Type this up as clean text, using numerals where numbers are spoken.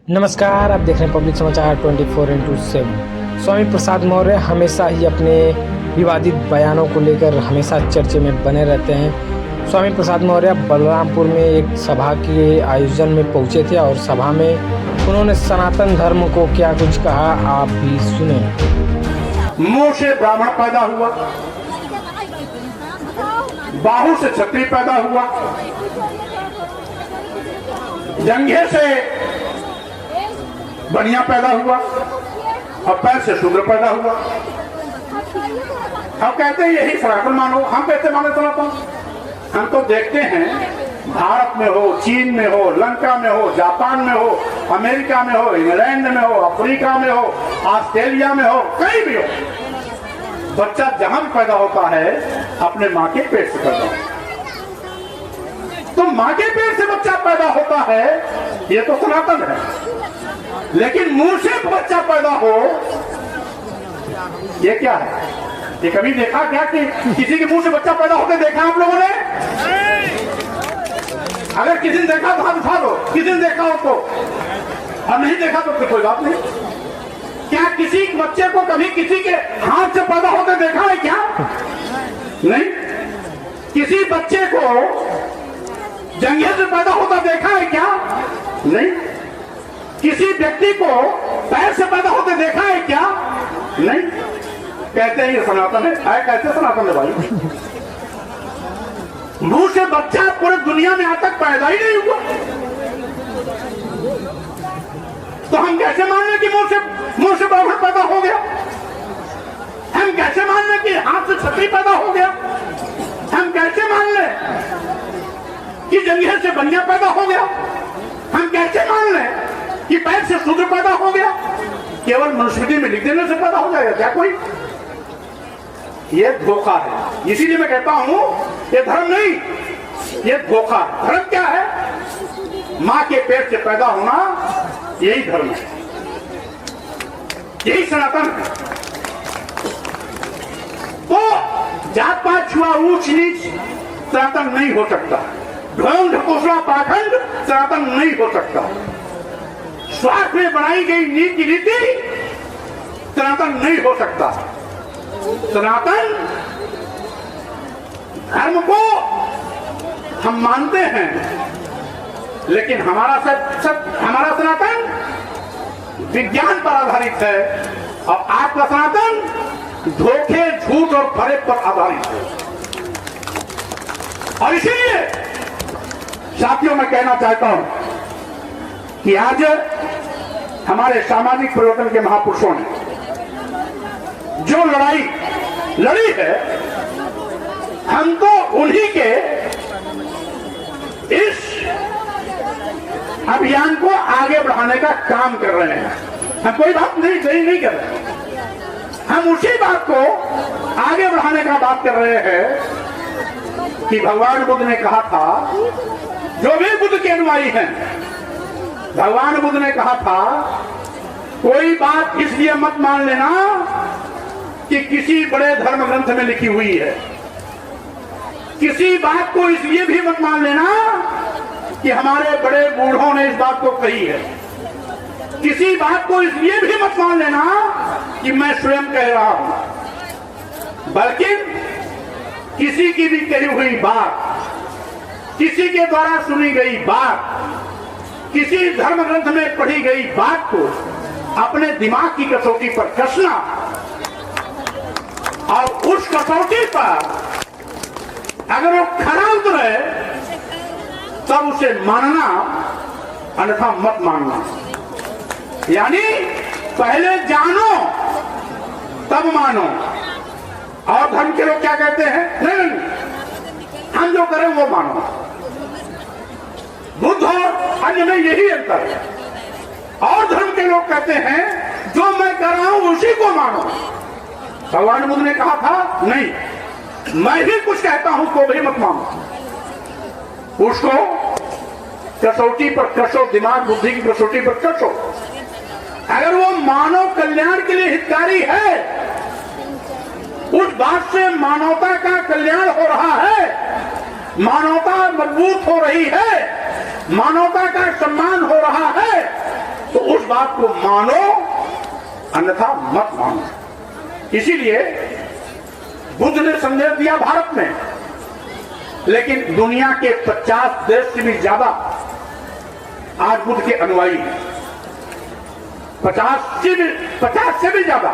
नमस्कार, आप देख रहे हैं पब्लिक समाचार 24/7। स्वामी प्रसाद मौर्य हमेशा ही अपने विवादित बयानों को लेकर हमेशा चर्चे में बने रहते हैं। स्वामी प्रसाद मौर्य बलरामपुर में एक सभा के आयोजन में पहुंचे थे और सभा में उन्होंने सनातन धर्म को क्या कुछ कहा, आप भी सुने। मुंह से ब्राह्मण पैदा हुआ, बाहु से क्षत्रिय पैदा हुआ, जंघे से बनिया पैदा हुआ और पैर से शूद्र पैदा हुआ। हम कहते हैं यही सनातन मानो। हम कैसे माने सनातन? हम तो देखते हैं भारत में हो, चीन में हो, लंका में हो, जापान में हो, अमेरिका में हो, इंग्लैंड में हो, अफ्रीका में हो, ऑस्ट्रेलिया में हो, कहीं भी हो, बच्चा जहां भी पैदा होता है अपने माँ के पेट से पैदा होता है। तो माँ के पेट से बच्चा पैदा होता है, ये तो सनातन है। लेकिन मुंह से बच्चा पैदा हो, ये क्या है? ये कभी देखा क्या कि किसी के मुंह से बच्चा पैदा होते देखा आप लोगों ने? अगर किसी ने देखा तो हाथ उठा दो। किसी ने देखा हो तो, और नहीं देखा तो कोई बात नहीं। क्या किसी बच्चे को कभी किसी के हाथ से पैदा होते देखा है क्या? नहीं। किसी बच्चे को जंघे से पैदा होता देखा है क्या? नहीं। किसी व्यक्ति को पैर से पैदा होते देखा है क्या? नहीं। कहते हैं ये सनातन है। कैसे सनातन है भाई? मुंह से बच्चा पूरे दुनिया में आज तक पैदा ही नहीं हुआ, तो हम कैसे मान लें कि मुंह से ब्राह्मण पैदा हो गया? हम कैसे मान लें कि हाथ से क्षत्रिय पैदा हो गया? हम कैसे मान लें कि जंघे से बनिया पैदा हो गया? हम कैसे मान लें कि पैर से शूद्र पैदा हो गया? केवल मनुस्मृति में लिख देने से पैदा हो जाएगा क्या कोई? ये धोखा है। इसीलिए मैं कहता हूं ये धर्म नहीं, ये धोखा है। धर्म क्या है? मां के पेट से पैदा होना, यही धर्म है, यही सनातन है। तो जात पात छुआ ऊंच नीच सनातन नहीं हो सकता। ढोंग ढकोसला पाखंड सनातन नहीं हो सकता। स्वार्थ में बनाई गई नीति रीति सनातन नहीं हो सकता। सनातन धर्म को हम मानते हैं, लेकिन हमारा सनातन विज्ञान पर आधारित है और आपका सनातन धोखे, झूठ और फरेब पर आधारित है। और इसीलिए साथियों मैं कहना चाहता हूं कि आज हमारे सामाजिक परिवर्तन के महापुरुषों ने जो लड़ाई लड़ी है, हम तो उन्हीं के इस अभियान को आगे बढ़ाने का काम कर रहे हैं। हम कोई बात नहीं कर रहे। हम उसी बात को आगे बढ़ाने का बात कर रहे हैं कि भगवान बुद्ध ने कहा था, जो भी बुद्ध के अनुयायी हैं, भगवान बुद्ध ने कहा था कोई बात इसलिए मत मान लेना कि किसी बड़े धर्म ग्रंथ में लिखी हुई है। किसी बात को इसलिए भी मत मान लेना कि हमारे बड़े बूढ़ों ने इस बात को कही है। किसी बात को इसलिए भी मत मान लेना कि मैं स्वयं कह रहा हूं, बल्कि किसी की भी कही हुई बात, किसी के द्वारा सुनी गई बात, किसी धर्म ग्रंथ में पढ़ी गई बात को अपने दिमाग की कसौटी पर कसना और उस कसौटी पर अगर वो खरा उतरे तब उसे मानना, अन्यथा मत मानना। यानी पहले जानो तब मानो। और धर्म के लोग क्या कहते हैं? नहीं, हम जो करें वो मानो। बुद्ध और अन्य में यही अंतर है। और धर्म के लोग कहते हैं जो मैं कर रहा हूं उसी को मानो। भगवान बुद्ध ने कहा था नहीं, मैं भी कुछ कहता हूं तो भी मत मानो। उसको कसौटी पर कसो, दिमाग बुद्धि की कसौटी पर कसो। अगर वो मानव कल्याण के लिए हितकारी है, उस बात से मानवता का कल्याण हो रहा है, मानवता मजबूत हो रही है, मानवता का सम्मान हो रहा है, तो बात को मानो, अन्यथा मत मानो। इसीलिए बुद्ध ने संदेश दिया भारत में, लेकिन दुनिया के 50 देश से भी ज्यादा आज बुद्ध के अनुयायी हैं। 50 से भी ज्यादा।